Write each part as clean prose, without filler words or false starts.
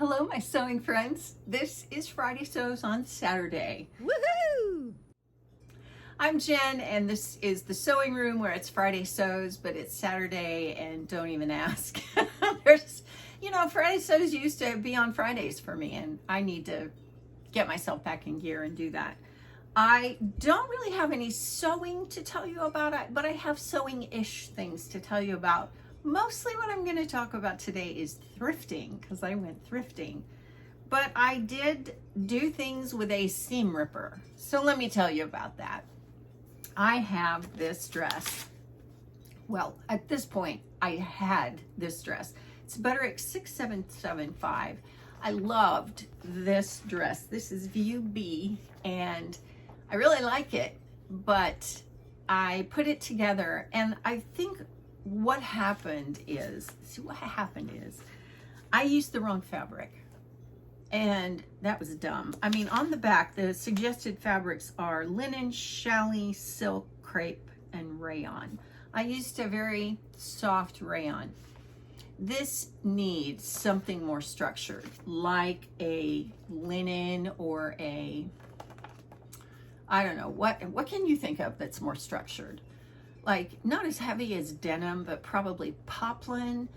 Hello, my sewing friends. This is Friday Sews on Saturday. Woohoo! I'm Jen, and this is the sewing room where it's Friday Sews, but it's Saturday, and don't even ask. Friday Sews used to be on Fridays for me, and I need to get myself back in gear and do that. I don't really have any sewing to tell you about, but I have sewing-ish things to tell you about. Mostly what I'm going to talk about today is thrifting, because I went thrifting. But I did do things with a seam ripper. So let me tell you about that. I have this dress. Well, at this point, I had this dress. It's Butterick 6775. I loved this dress. This is View B, and I really like it, but I put it together, and I think what happened is I used the wrong fabric, and that was dumb. I mean, on the back, the suggested fabrics are linen, challis, silk, crepe, and rayon. I used a very soft rayon. This needs something more structured, like a linen or I don't know, what can you think of that's more structured? Like, not as heavy as denim, but probably poplin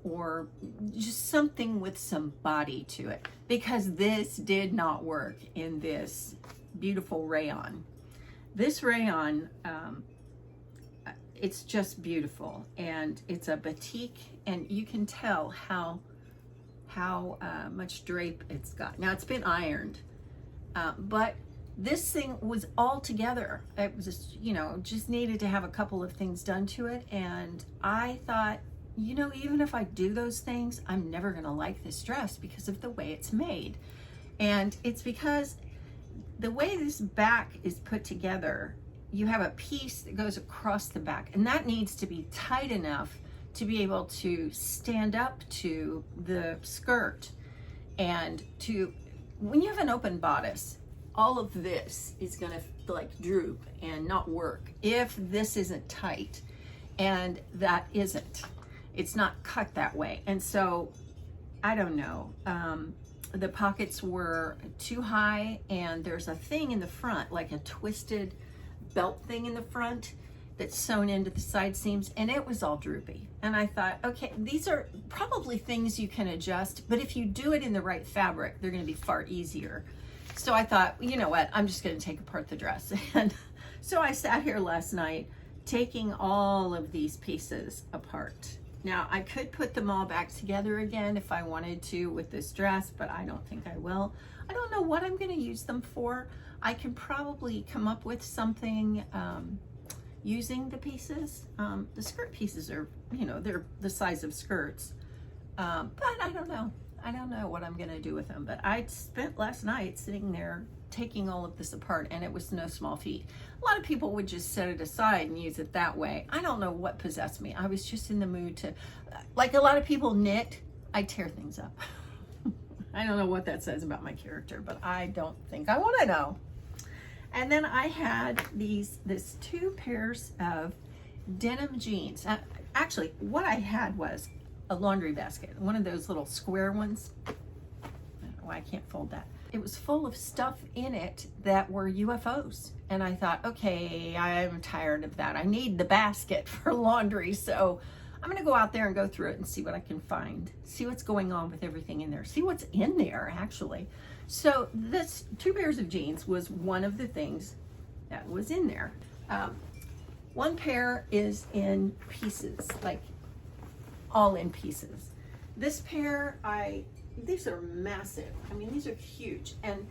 or just something with some body to it, because this did not work in this beautiful rayon. This rayon, it's just beautiful, and it's a batik, and you can tell how much drape it's got. Now, it's been ironed, but this thing was all together. It was just needed to have a couple of things done to it. And I thought, even if I do those things, I'm never going to like this dress because of the way it's made. And it's because the way this back is put together, you have a piece that goes across the back, and that needs to be tight enough to be able to stand up to the skirt. And when you have an open bodice, all of this is gonna droop and not work if this isn't tight, and that isn't. It's not cut that way. And so, I don't know, the pockets were too high, and there's a thing in the front, like a twisted belt thing in the front that's sewn into the side seams, and it was all droopy. And I thought, okay, these are probably things you can adjust, but if you do it in the right fabric, they're gonna be far easier. So I thought, you know what, I'm just going to take apart the dress. And so I sat here last night taking all of these pieces apart. Now, I could put them all back together again if I wanted to with this dress, but I don't think I will. I don't know what I'm going to use them for. I can probably come up with something using the pieces. The skirt pieces are, they're the size of skirts, but I don't know. I don't know what I'm gonna do with them, but I spent last night sitting there taking all of this apart, and it was no small feat. A lot of people would just set it aside and use it that way. I don't know what possessed me. I was just in the mood to, like a lot of people knit, I tear things up. I don't know what that says about my character, but I don't think I wanna know. And then I had this two pairs of denim jeans. Actually, what I had was a laundry basket, one of those little square ones. I don't know why I can't fold that. It was full of stuff in it that were UFOs. And I thought, okay, I'm tired of that. I need the basket for laundry. So I'm gonna go out there and go through it and see what I can find. See what's going on with everything in there. See what's in there, actually. So this two pairs of jeans was one of the things that was in there. One pair is in pieces, like all in pieces. This pair, these are massive. I mean, these are huge. And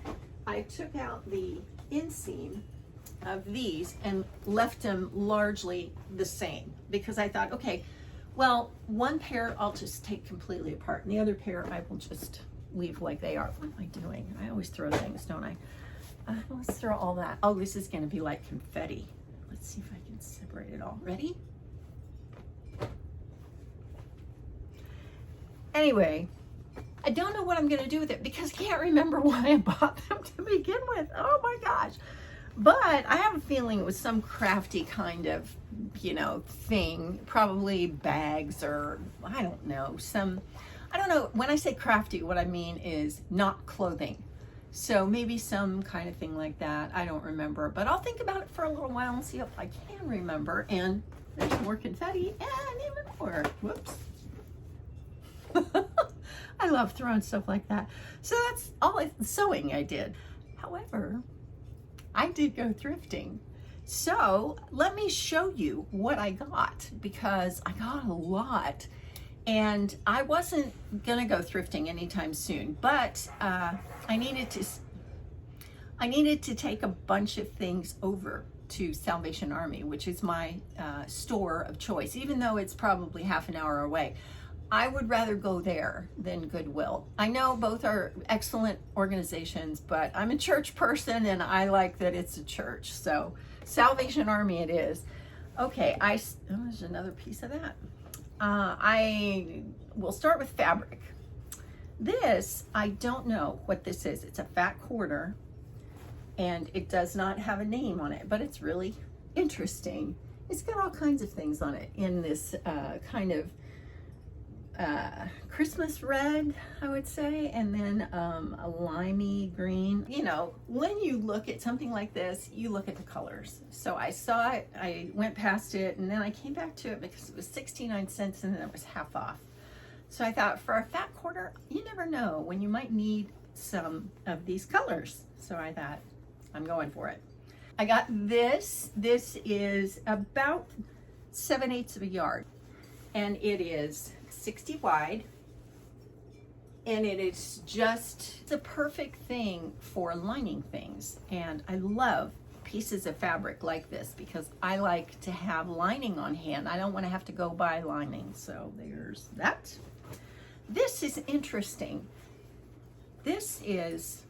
I took out the inseam of these and left them largely the same, because I thought, okay, well, one pair I'll just take completely apart, and the other pair I will just leave like they are. What am I doing? I always throw things, don't I? Let's throw all that. Oh, this is gonna be like confetti. Let's see if I can separate it all. Ready? Anyway, I don't know what I'm gonna do with it because I can't remember why I bought them to begin with. Oh my gosh. But I have a feeling it was some crafty kind of, thing, probably bags or I don't know, I don't know, when I say crafty, what I mean is not clothing. So maybe some kind of thing like that. I don't remember, but I'll think about it for a little while and see if I can remember. And there's more confetti and even more. Whoops. I love throwing stuff like that. So that's all the sewing I did. However, I did go thrifting. So let me show you what I got, because I got a lot. And I wasn't gonna go thrifting anytime soon, but I needed to take a bunch of things over to Salvation Army, which is my store of choice. Even though it's probably half an hour away, I would rather go there than Goodwill. I know both are excellent organizations, but I'm a church person and I like that it's a church. So Salvation Army it is. Okay, there's another piece of that. I will start with fabric. This, I don't know what this is. It's a fat quarter and it does not have a name on it, but it's really interesting. It's got all kinds of things on it in this kind of Christmas red, I would say, and then a limey green. You know, when you look at something like this, you look at the colors. So I saw it, I went past it, and then I came back to it because it was 69 cents and then it was half off. So I thought, for a fat quarter, you never know when you might need some of these colors. So I thought, I'm going for it. I got this. This is about 7/8 of a yard, and it is 60 wide, and it is just the perfect thing for lining things. And I love pieces of fabric like this because I like to have lining on hand. I don't want to have to go buy lining. So there's that. This is interesting. This is,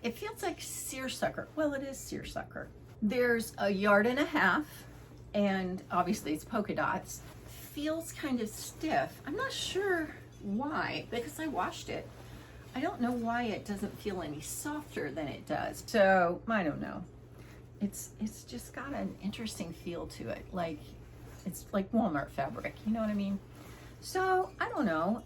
it feels like seersucker. Well, it is seersucker. There's a yard and a half, and obviously it's polka dots. Feels kind of stiff. I'm not sure why, because I washed it. I don't know why it doesn't feel any softer than it does. So I don't know. It's just got an interesting feel to it. Like, it's like Walmart fabric, you know what I mean? So I don't know.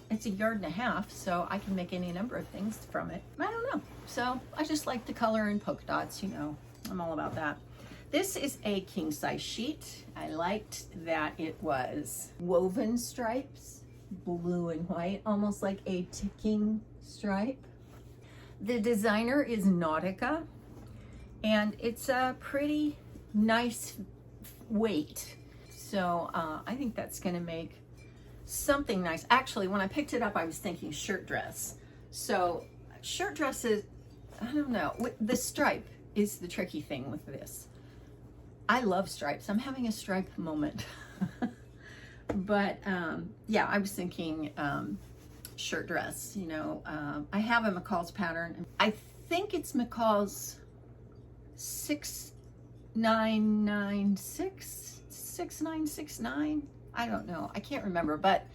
It's a yard and a half, so I can make any number of things from it. I don't know. So I just like the color and polka dots, you know. I'm all about that. This is a king size sheet. I liked that it was woven stripes, blue and white, almost like a ticking stripe. The designer is Nautica, and it's a pretty nice weight. So I think that's gonna make something nice. Actually, when I picked it up, I was thinking shirt dress. So shirt dresses, I don't know, the stripe is the tricky thing with this. I love stripes. I'm having a stripe moment. But yeah, I was thinking shirt dress, you know. I have a McCall's pattern. I think it's McCall's 6996, 6969. I don't know. I can't remember, but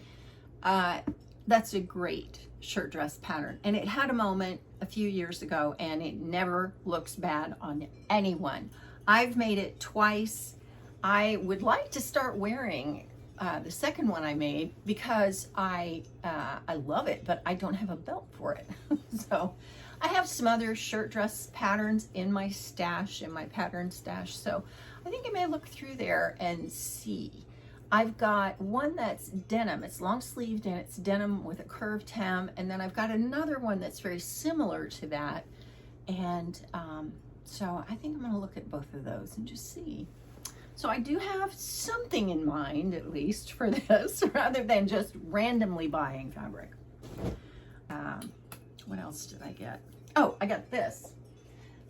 that's a great shirt dress pattern. And it had a moment a few years ago, and it never looks bad on anyone. I've made it twice. I would like to start wearing the second one I made because I love it, but I don't have a belt for it. So I have some other shirt dress patterns in my stash, in my pattern stash. So I think I may look through there and see. I've got one that's denim. It's long sleeved and it's denim with a curved hem. And then I've got another one that's very similar to that. And so I think I'm gonna look at both of those and just see. So I do have something in mind, at least, for this, rather than just randomly buying fabric. What else did I get? Oh, I got this.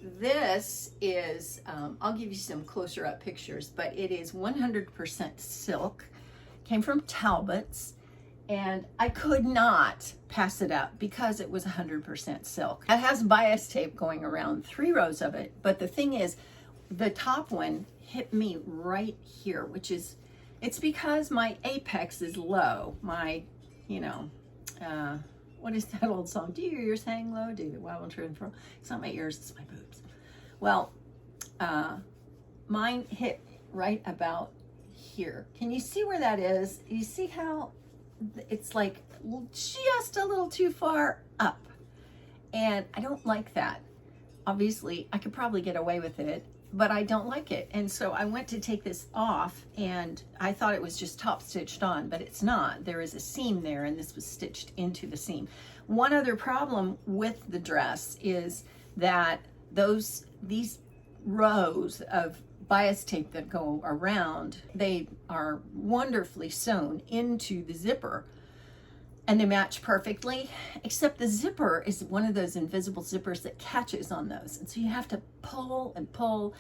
This is, I'll give you some closer up pictures, but it is 100% silk. Came from Talbot's, and I could not pass it up because it was 100% silk. It has bias tape going around 3 rows of it, but the thing is, the top one hit me right here, which is, it's because my apex is low. My, you know, what is that old song? Do your ears hang low? Do the wild and true and fro? It's not my ears, it's my boobs. Well, mine hit right about here. Can you see where that is? You see how it's like just a little too far up. And I don't like that. Obviously, I could probably get away with it, but I don't like it. And so I went to take this off, and I thought it was just top stitched on, but it's not. There is a seam there, and this was stitched into the seam. One other problem with the dress is that these rows of bias tape that go around, they are wonderfully sewn into the zipper, and they match perfectly, except the zipper is one of those invisible zippers that catches on those. And so you have to pull and pull.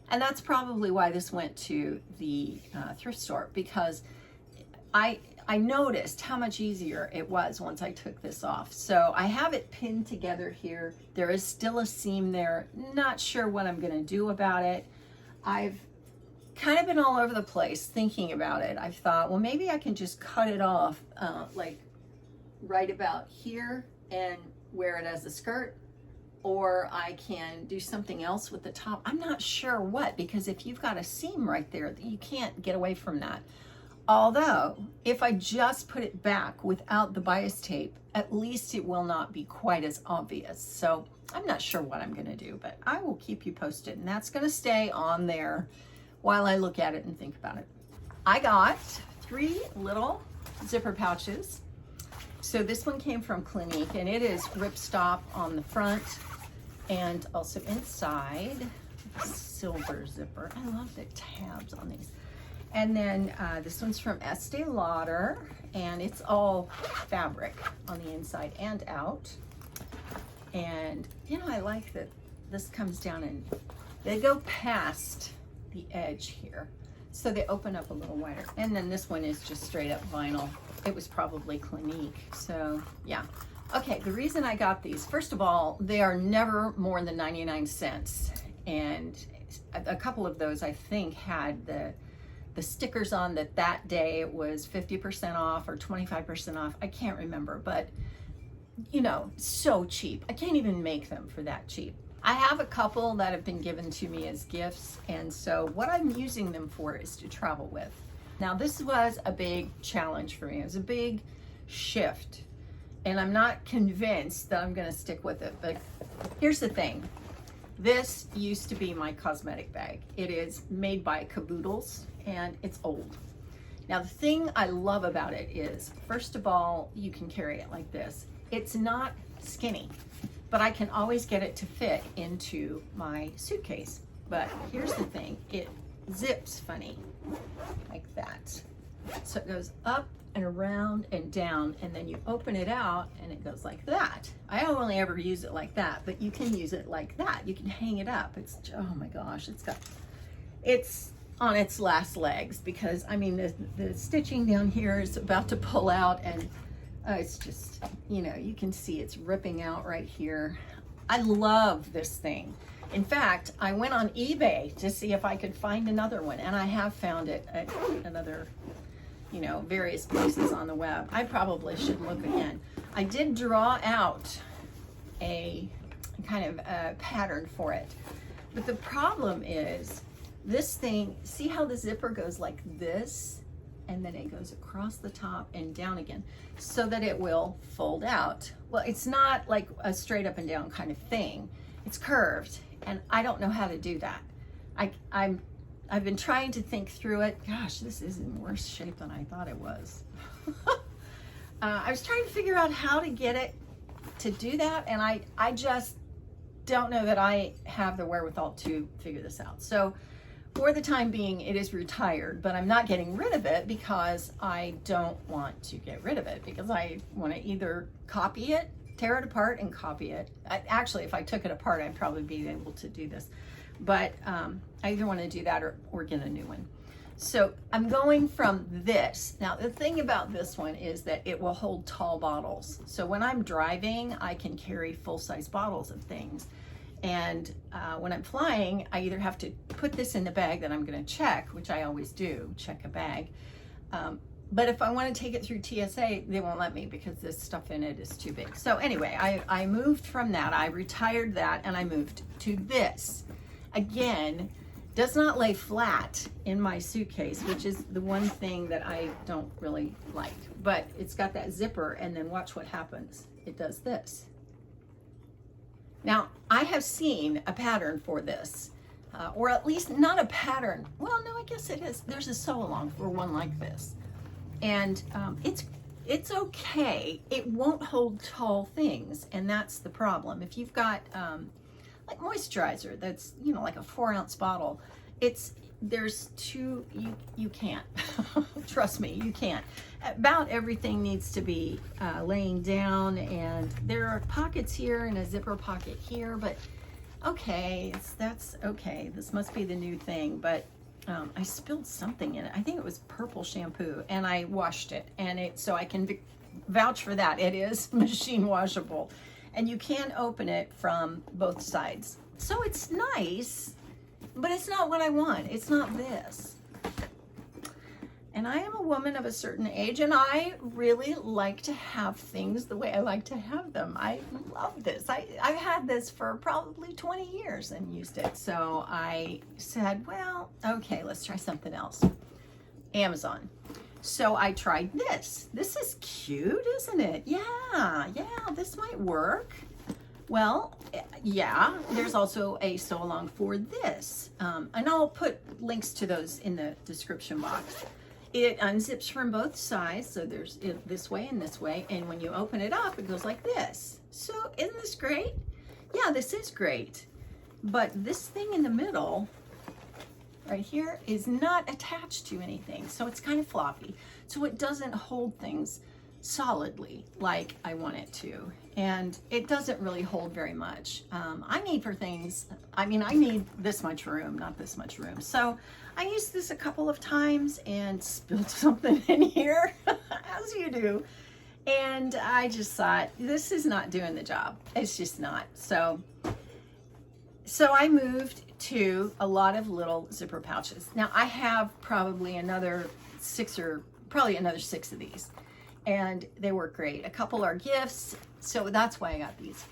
And that's probably why this went to the thrift store, because I noticed how much easier it was once I took this off. So I have it pinned together here. There is still a seam there. Not sure what I'm gonna do about it. I've kind of been all over the place thinking about it. I've thought, well, maybe I can just cut it off like right about here and wear it as a skirt, or I can do something else with the top. I'm not sure what, because if you've got a seam right there, you can't get away from that. Although, if I just put it back without the bias tape, at least it will not be quite as obvious. So I'm not sure what I'm gonna do, but I will keep you posted, and that's gonna stay on there while I look at it and think about it. I got 3 little zipper pouches. So this one came from Clinique, and it is ripstop on the front and also inside. Silver zipper. I love the tabs on these. And then this one's from Estee Lauder, and it's all fabric on the inside and out. And you know, I like that this comes down and they go past the edge here, so they open up a little wider. And then this one is just straight up vinyl. It was probably Clinique, so yeah. Okay, the reason I got these, first of all, they are never more than 99 cents. And a couple of those I think had the stickers on that day it was 50% off or 25% off. I can't remember, but you know, so cheap. I can't even make them for that cheap. I have a couple that have been given to me as gifts, and so what I'm using them for is to travel with. Now, this was a big challenge for me. It was a big shift, and I'm not convinced that I'm gonna stick with it, but here's the thing. This used to be my cosmetic bag. It is made by Caboodles, and it's old. Now, the thing I love about it is, first of all, you can carry it like this. It's not skinny, but I can always get it to fit into my suitcase. But here's the thing, it zips funny, like that. So it goes up and around and down, and then you open it out and it goes like that. I only ever use it like that, but you can use it like that. You can hang it up. It's, oh my gosh, it's on its last legs, because I mean, the stitching down here is about to pull out, and it's just, you know, you can see it's ripping out right here. I love this thing. In fact, I went on eBay to see if I could find another one, and I have found it at another, you know, various places on the web. I probably should look again. I did draw out a kind of a pattern for it, but the problem is this thing, see how the zipper goes like this, and then it goes across the top and down again, so that it will fold out. Well, it's not like a straight up and down kind of thing. It's curved, and I don't know how to do that. I've been trying to think through it. Gosh, this is in worse shape than I thought it was. I was trying to figure out how to get it to do that, and I just don't know that I have the wherewithal to figure this out. So for the time being, it is retired, but I'm not getting rid of it because I don't want to get rid of it, because I want to either copy it, tear it apart and copy it. Actually, if I took it apart, I'd probably be able to do this. But I either want to do that or get a new one. So I'm going from this. Now, the thing about this one is that it will hold tall bottles. So when I'm driving, I can carry full-size bottles of things. And when I'm flying, I either have to put this in the bag that I'm going to check, which I always do, check a bag. But if I want to take it through TSA, they won't let me because this stuff in it is too big. So anyway, I moved from that. I retired that, and I moved to this. Again, does not lay flat in my suitcase, which is the one thing that I don't really like. But it's got that zipper, and then watch what happens. It does this. Now, I have seen a pattern for this, or at least not a pattern. Well, no, I guess it is. There's a sew-along for one like this. And it's okay. It won't hold tall things, and that's the problem. If you've got like moisturizer that's, you know, like a 4-ounce bottle, there's two, you can't. Trust me, you can't. About everything needs to be laying down, and there are pockets here and a zipper pocket here, but okay, that's okay. This must be the new thing, but I spilled something in it. I think it was purple shampoo, and I washed it, and so I can vouch for that. It is machine washable, and you can open it from both sides. So it's nice, but it's not what I want. It's not this. And I am a woman of a certain age, and I really like to have things the way I like to have them. I love this. I've had this for probably 20 years and used it. So I said, well, okay, let's try something else. Amazon. So I tried this. This is cute, isn't it? Yeah, this might work. Well, yeah, there's also a sew-along for this. And I'll put links to those in the description box. It unzips from both sides, so there's this way and this way, and when you open it up, it goes like this. So isn't this great? Yeah, this is great. But this thing in the middle, right here, is not attached to anything, so it's kind of floppy. So it doesn't hold things solidly like I want it to, and it doesn't really hold very much. I need for things, I need this much room, not this much room. So I used this a couple of times and spilled something in here, as you do, and I just thought, this is not doing the job. It's just not. So I moved to a lot of little zipper pouches. Now I have probably another 6 of these, and they work great. A couple are gifts, so that's why I got these.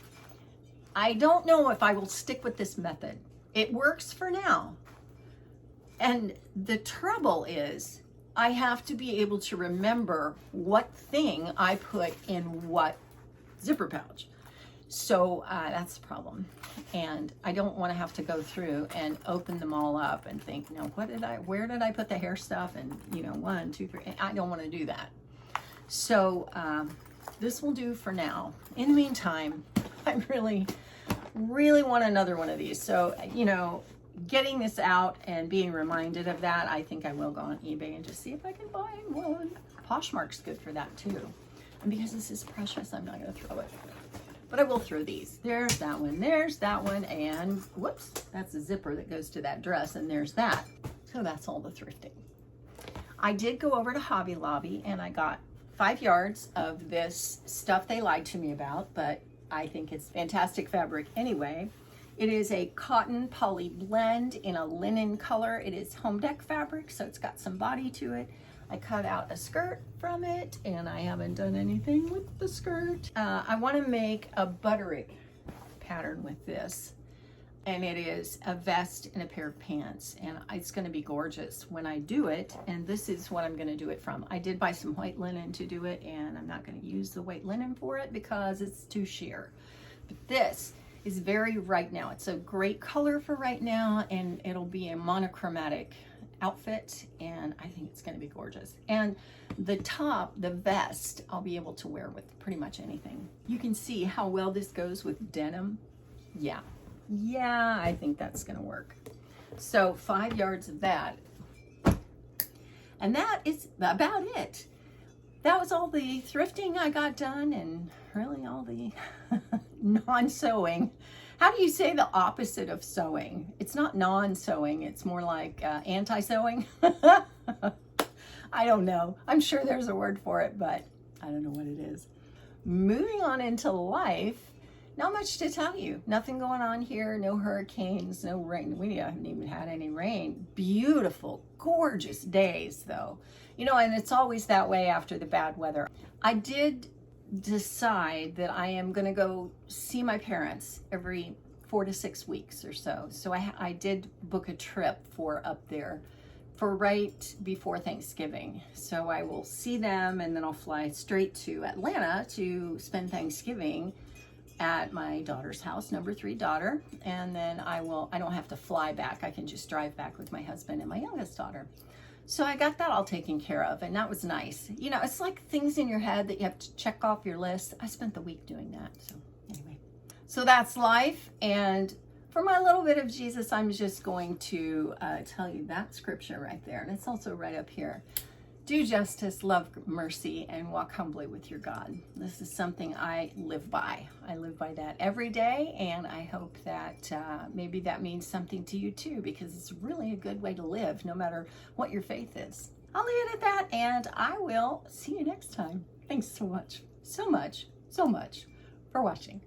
I don't know if I will stick with this method. It works for now. And the trouble is, I have to be able to remember what thing I put in what zipper pouch. So that's the problem. And I don't want to have to go through and open them all up and think, no, where did I put the hair stuff? And 1, 2, 3, I don't want to do that. So this will do for now. In the meantime, I really, really want another one of these. So, getting this out and being reminded of that, I think I will go on eBay and just see if I can buy one. Poshmark's good for that too. And because this is precious, I'm not going to throw it. But I will throw these. There's that one, and whoops, that's a zipper that goes to that dress, and there's that. So that's all the thrifting. I did go over to Hobby Lobby, and I got 5 yards of this stuff they lied to me about, but I think it's fantastic fabric anyway. It is a cotton poly blend in a linen color. It is home deck fabric, so it's got some body to it. I cut out a skirt from it, and I haven't done anything with the skirt. I want to make a butterick pattern with this, and it is a vest and a pair of pants, and it's going to be gorgeous when I do it. And this is what I'm going to do it from. I did buy some white linen to do it, and I'm not going to use the white linen for it because it's too sheer. But this is very right now. It's a great color for right now, and it'll be a monochromatic outfit, and I think it's going to be gorgeous. And the top, the vest, I'll be able to wear with pretty much anything. You can see how well this goes with denim. Yeah, I think that's going to work. So 5 yards of that, and that is about it. That was all the thrifting I got done, and really all the non-sewing. How do you say the opposite of sewing? It's not non-sewing, it's more like anti-sewing. I don't know. I'm sure there's a word for it, but I don't know what it is. Moving on into life, not much to tell you. Nothing going on here, no hurricanes, no rain. We haven't even had any rain. Beautiful, gorgeous days though. And it's always that way after the bad weather. I did decide that I am going to go see my parents every 4 to 6 weeks or so. So I did book a trip for up there for right before Thanksgiving. So I will see them, and then I'll fly straight to Atlanta to spend Thanksgiving at my daughter's house, number 3 daughter. And then I don't have to fly back. I can just drive back with my husband and my youngest daughter. So I got that all taken care of, and that was nice. You know, it's like things in your head that you have to check off your list. I spent the week doing that. So anyway, so that's life. And for my little bit of Jesus, I'm just going to tell you that scripture right there. And it's also right up here. Do justice, love mercy, and walk humbly with your God. This is something I live by. I live by that every day, and I hope that maybe that means something to you too, because it's really a good way to live, no matter what your faith is. I'll leave it at that, and I will see you next time. Thanks so much for watching.